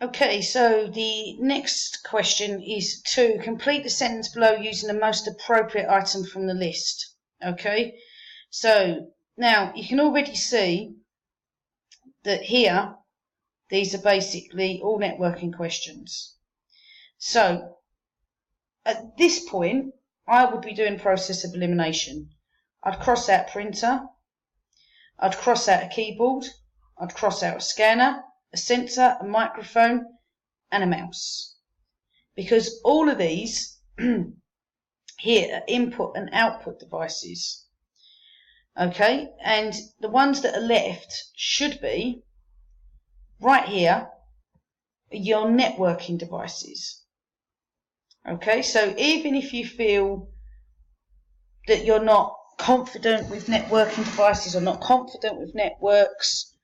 Okay, so the next question is to complete the sentence below using the most appropriate item from the list. Okay, so now you can already see that here, these are basically all networking questions. So at this point, I would be doing process of elimination. I'd cross out printer, I'd cross out a keyboard, I'd cross out a scanner, a sensor, a microphone, and a mouse. Because all of these here are input and output devices. Okay, and the ones that are left should be right here, your networking devices. Okay, so even if you feel that you're not confident with networking devices or not confident with networks,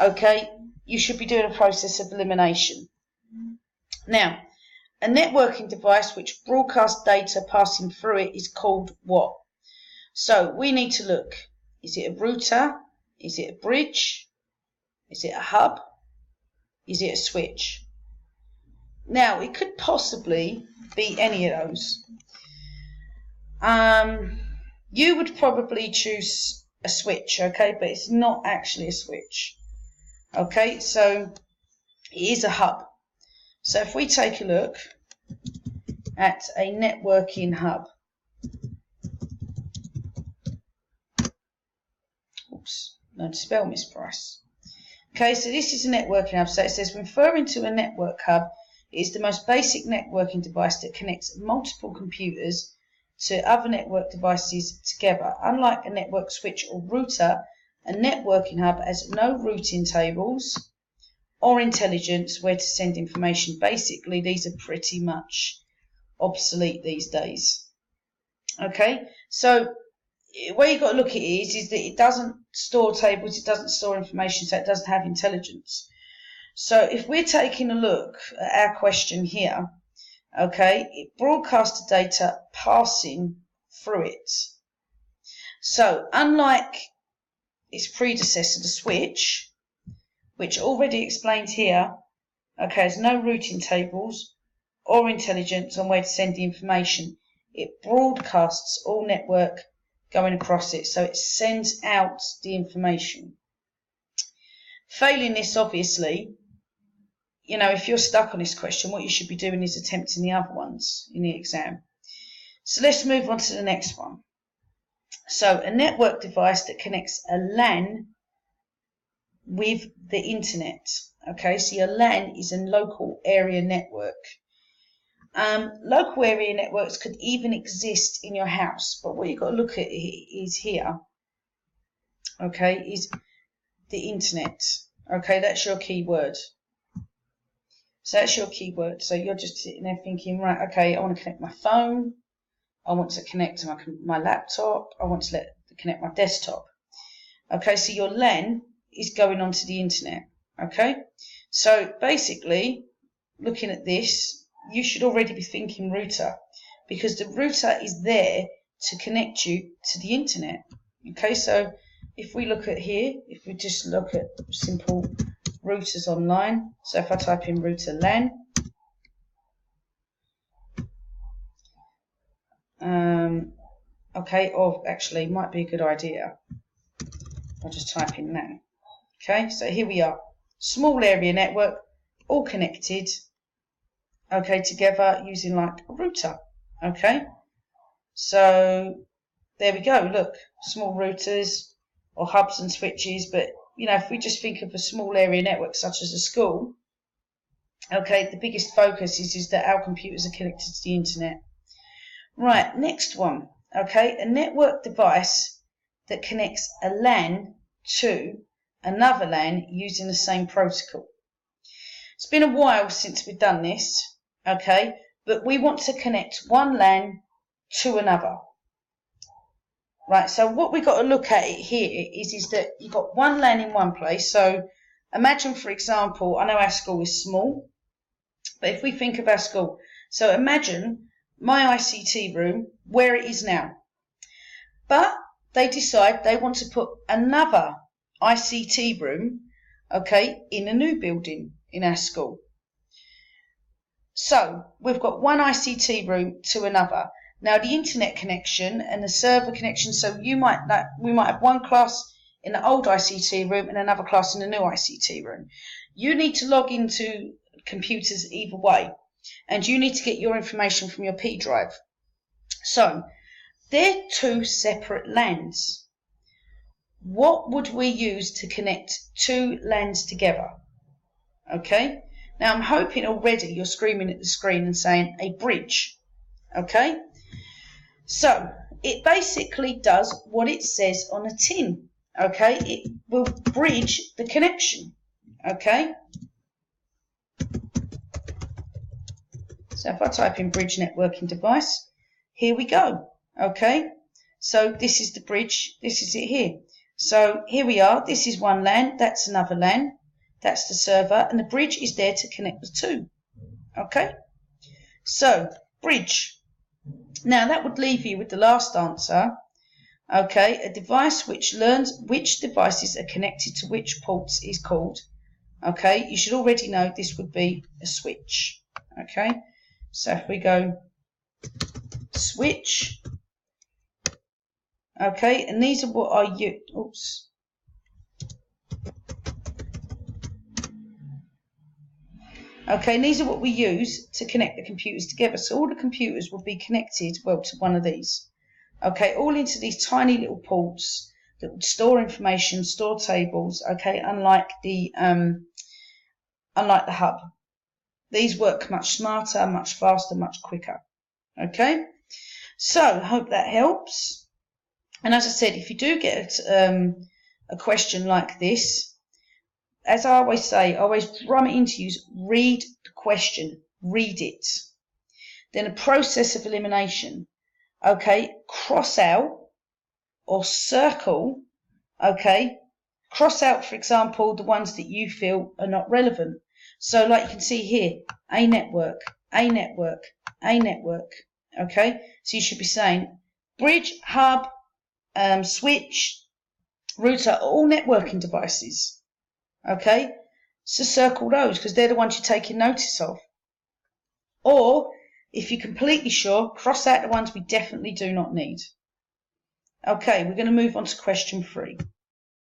okay, you should be doing a process of elimination. Now, a networking device which broadcasts data passing through it is called what? So we need to look, is it a router? Is it a bridge? Is it a hub? Is it a switch? Now, it could possibly be any of those. You would probably choose a switch, okay, but it's not actually a switch. Okay, so it is a hub. So if we take a look at a networking hub, oops, no, spell misprice. Okay, so this is a networking hub. So it says, referring to a network hub, it is the most basic networking device that connects multiple computers to other network devices together. Unlike a network switch or router, a networking hub has no routing tables or intelligence where to send information. Basically, these are pretty much obsolete these days. Okay, so where you've got to look at it is that it doesn't store tables, it doesn't store information, so it doesn't have intelligence. So if we're taking a look at our question here, okay, it broadcasts the data passing through it. So unlike its predecessor, the switch, which already explained here, okay, has no routing tables or intelligence on where to send the information. It broadcasts all network going across it, so it sends out the information. Failing this, obviously, you know, if you're stuck on this question, what you should be doing is attempting the other ones in the exam. So let's move on to the next one. So a network device that connects a LAN with the internet. Okay, so your LAN is a local area network. Local area networks could even exist in your house, but what you've got to look at is here, okay, is the internet. Okay, that's your keyword. So that's your keyword. So you're just sitting there thinking, right, okay, I want to connect my phone, I want to connect to my laptop, I want to connect my desktop. Okay, so your LAN is going onto the internet. Okay, so basically, looking at this, you should already be thinking router, because the router is there to connect you to the internet. Okay, so if we look at here, if we just look at simple routers online, so if I type in router LAN, okay, or actually might be a good idea, I'll just type in LAN. Okay, so here we are, small area network, all connected, okay, together using like a router. Okay, so there we go, look, small routers or hubs and switches, but you know, if we just think of a small area network such as a school, okay, the biggest focus is that our computers are connected to the internet. Right, next one, okay, a network device that connects a LAN to another LAN using the same protocol. It's been a while since we've done this, okay, but we want to connect one LAN to another. Right, so what we've got to look at here is that you've got one LAN in one place. So imagine, for example, I know our school is small, but if we think of our school, so imagine my ICT room where it is now. But they decide they want to put another ICT room, okay, in a new building in our school. So we've got one ICT room to another. Now the internet connection and the server connection, so we might have one class in the old ICT room and another class in the new ICT room. You need to log into computers either way, and you need to get your information from your P drive. So they're two separate LANs. What would we use to connect two LANs together? Okay, now I'm hoping already you're screaming at the screen and saying a bridge. Okay, so it basically does what it says on a tin. Okay, it will bridge the connection. Okay, so if I type in bridge networking device, here we go. Okay, so this is the bridge, this is it here. So here we are, this is one LAN, that's another LAN, that's the server, and the bridge is there to connect the two. Okay, so bridge. Now that would leave you with the last answer. Okay, a device which learns which devices are connected to which ports is called. Okay, you should already know this would be a switch. Okay, so if we go switch, okay, and these are what are you. Oops. Okay, and these are what we use to connect the computers together. So all the computers will be connected, well, to one of these. Okay, all into these tiny little ports that would store information, store tables. Okay, unlike the hub. These work much smarter, much faster, much quicker. Okay, so I hope that helps. And as I said, if you do get a question like this, as I always say, always drum it into you, read the question, read it. Then a process of elimination. Okay, cross out or circle, okay, cross out, for example, the ones that you feel are not relevant. So like you can see here, a network, a network, a network, okay? So you should be saying bridge, hub, switch, router are all networking devices, okay? So circle those because they're the ones you're taking notice of. Or if you're completely sure, cross out the ones we definitely do not need. Okay, we're going to move on to question 3.